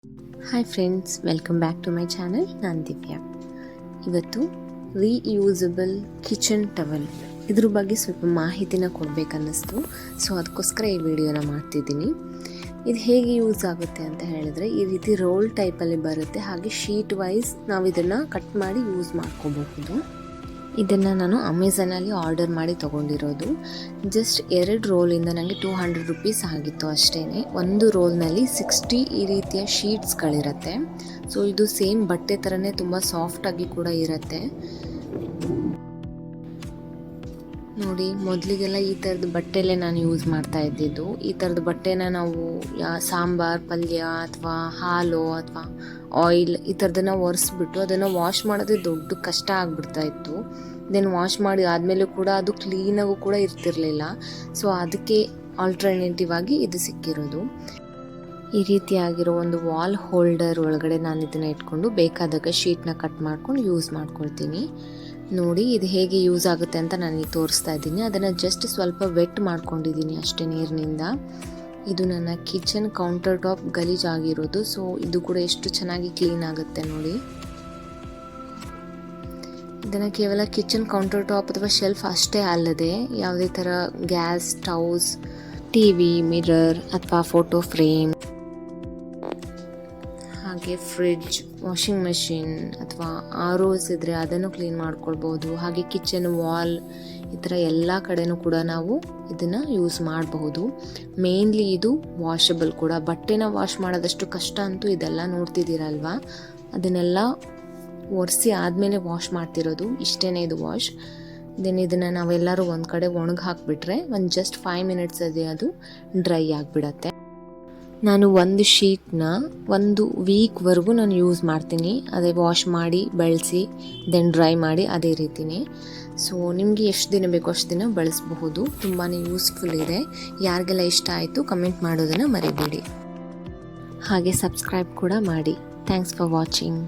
Hi friends, welcome back to my channel. ನಾನು ದಿವ್ಯಾ. ಇವತ್ತು reusable kitchen towel ಇದ್ರ ಬಗ್ಗೆ ಸ್ವಲ್ಪ ಮಾಹಿತಿನ ಕೊಡಬೇಕನ್ನಿಸ್ತು. ಸೊ ಅದಕ್ಕೋಸ್ಕರ ಈ ವಿಡಿಯೋನ ಮಾಡ್ತಿದ್ದೀನಿ. ಇದು ಹೇಗೆ ಯೂಸ್ ಆಗುತ್ತೆ ಅಂತ ಹೇಳಿದ್ರೆ, ಈ ರೀತಿ ರೋಲ್ ಟೈಪಲ್ಲಿ ಬರುತ್ತೆ. ಹಾಗೆ ಶೀಟ್ ವೈಸ್ ನಾವು ಇದನ್ನು ಕಟ್ ಮಾಡಿ ಯೂಸ್ ಮಾಡ್ಕೋಬಹುದು. ಇದನ್ನು ನಾನು ಅಮೆಝಾನಲ್ಲಿ ಆರ್ಡರ್ ಮಾಡಿ ತೊಗೊಂಡಿರೋದು. ಜಸ್ಟ್ 2 ರೋಲಿಂದ ನನಗೆ 200 ರುಪೀಸ್ ಆಗಿತ್ತು ಅಷ್ಟೇ. ಒಂದು ರೋಲ್ನಲ್ಲಿ 60 ಈ ರೀತಿಯ ಶೀಟ್ಸ್ಗಳಿರುತ್ತೆ. ಸೊ ಇದು ಸೇಮ್ ಬಟ್ಟೆ ಥರನೇ ತುಂಬ ಸಾಫ್ಟಾಗಿ ಕೂಡ ಇರುತ್ತೆ. ನೋಡಿ, ಮೊದಲಿಗೆಲ್ಲ ಈ ಥರದ ಬಟ್ಟೆಲೇ ನಾನು ಯೂಸ್ ಮಾಡ್ತಾ ಇದ್ದಿದ್ದು. ಈ ಥರದ ಬಟ್ಟೆನ ನಾವು ಸಾಂಬಾರ್, ಪಲ್ಯ ಅಥವಾ ಹಾಲು ಅಥವಾ ಆಯಿಲ್ ಈ ಥರದನ್ನು ಒರೆಸ್ಬಿಟ್ಟು ಅದನ್ನು ವಾಶ್ ಮಾಡೋದೇ ದೊಡ್ಡ ಕಷ್ಟ ಆಗಿಬಿಡ್ತಾ ಇತ್ತು. ದೆನ್ ವಾಶ್ ಮಾಡಿ ಆದಮೇಲೂ ಕೂಡ ಅದು ಕ್ಲೀನಾಗೂ ಕೂಡ ಇರ್ತಿರಲಿಲ್ಲ. ಸೊ ಅದಕ್ಕೆ ಆಲ್ಟರ್ನೇಟಿವ್ ಆಗಿ ಇದು ಸಿಕ್ಕಿರೋದು. ಈ ರೀತಿಯಾಗಿರೋ ಒಂದು ವಾಲ್ ಹೋಲ್ಡರ್ ಒಳಗಡೆ ನಾನು ಇದನ್ನು ಇಟ್ಕೊಂಡು ಬೇಕಾದಾಗ ಶೀಟ್ನ ಕಟ್ ಮಾಡ್ಕೊಂಡು ಯೂಸ್ ಮಾಡ್ಕೊಳ್ತೀನಿ. ನೋಡಿ, ಇದು ಹೇಗೆ ಯೂಸ್ ಆಗುತ್ತೆ ಅಂತ ನನಗೆ ತೋರಿಸ್ತಾ ಇದ್ದೀನಿ. ಅದನ್ನು ಜಸ್ಟ್ ಸ್ವಲ್ಪ ವೆಟ್ ಮಾಡ್ಕೊಂಡಿದ್ದೀನಿ ಅಷ್ಟೇ ನೀರಿನಿಂದ. ಇದು ನನ್ನ ಕಿಚನ್ ಕೌಂಟರ್ ಟಾಪ್ ಗಲೀಜಾಗಿರೋದು. ಸೊ ಇದು ಕೂಡ ಎಷ್ಟು ಚೆನ್ನಾಗಿ ಕ್ಲೀನ್ ಆಗುತ್ತೆ ನೋಡಿ. ಇದನ್ನು ಕೇವಲ ಕಿಚನ್ ಕೌಂಟರ್ ಟಾಪ್ ಅಥವಾ ಶೆಲ್ಫ್ ಅಷ್ಟೇ ಅಲ್ಲದೆ ಯಾವುದೇ ಥರ ಗ್ಯಾಸ್ ಸ್ಟವ್ಸ್, ಟಿವಿ, ಮಿರರ್ ಅಥವಾ ಫೋಟೋ ಫ್ರೇಮ್, ಹಾಗೆ ಫ್ರಿಡ್ಜ್, ವಾಷಿಂಗ್ ಮೆಷಿನ್ ಅಥವಾ ROs ಇದ್ದರೆ ಅದನ್ನು ಕ್ಲೀನ್ ಮಾಡ್ಕೊಳ್ಬೋದು. ಹಾಗೆ ಕಿಚನ್ ವಾಲ್, ಈ ಥರ ಎಲ್ಲ ಕಡೆನೂ ಕೂಡ ನಾವು ಇದನ್ನು ಯೂಸ್ ಮಾಡಬಹುದು. ಮೇನ್ಲಿ ಇದು ವಾಷಬಲ್ ಕೂಡ. ಬಟ್ಟೆನ ವಾಶ್ ಮಾಡೋದಷ್ಟು ಕಷ್ಟ ಅಂತೂ ಇದೆಲ್ಲ ನೋಡ್ತಿದ್ದೀರಲ್ವಾ. ಅದನ್ನೆಲ್ಲ ಒರೆಸಿ ಆದಮೇಲೆ ವಾಶ್ ಮಾಡ್ತಿರೋದು. ಇಷ್ಟೇ ಇದು ವಾಶ್. ದೆನ್ ಇದನ್ನು ನಾವೆಲ್ಲರೂ ಒಂದು ಕಡೆ ಒಣಗಿ ಹಾಕಿಬಿಟ್ರೆ ಒಂದು ಜಸ್ಟ್ 5 ಮಿನಿಟ್ಸ್ ಅದು ಡ್ರೈ ಆಗಿಬಿಡತ್ತೆ. ನಾನು ಒಂದು ಶೀಟ್ನ 1 ವೀಕ್ವರೆಗೂ ನಾನು ಯೂಸ್ ಮಾಡ್ತೀನಿ. ಅದೇ ವಾಶ್ ಮಾಡಿ ಬೆಳೆಸಿ ದೆನ್ ಡ್ರೈ ಮಾಡಿ ಅದೇ ರೀತಿನೇ. ಸೊ ನಿಮಗೆ ಎಷ್ಟು ದಿನ ಬೇಕೋ ಅಷ್ಟು ದಿನ ಬಳಸಬಹುದು. ತುಂಬಾ ಯೂಸ್ಫುಲ್ ಇದೆ. ಯಾರಿಗೆಲ್ಲ ಇಷ್ಟ ಆಯಿತು ಕಮೆಂಟ್ ಮಾಡೋದನ್ನು ಮರಿಬೇಡಿ. ಹಾಗೆ ಸಬ್ಸ್ಕ್ರೈಬ್ ಕೂಡ ಮಾಡಿ. Thanks for watching.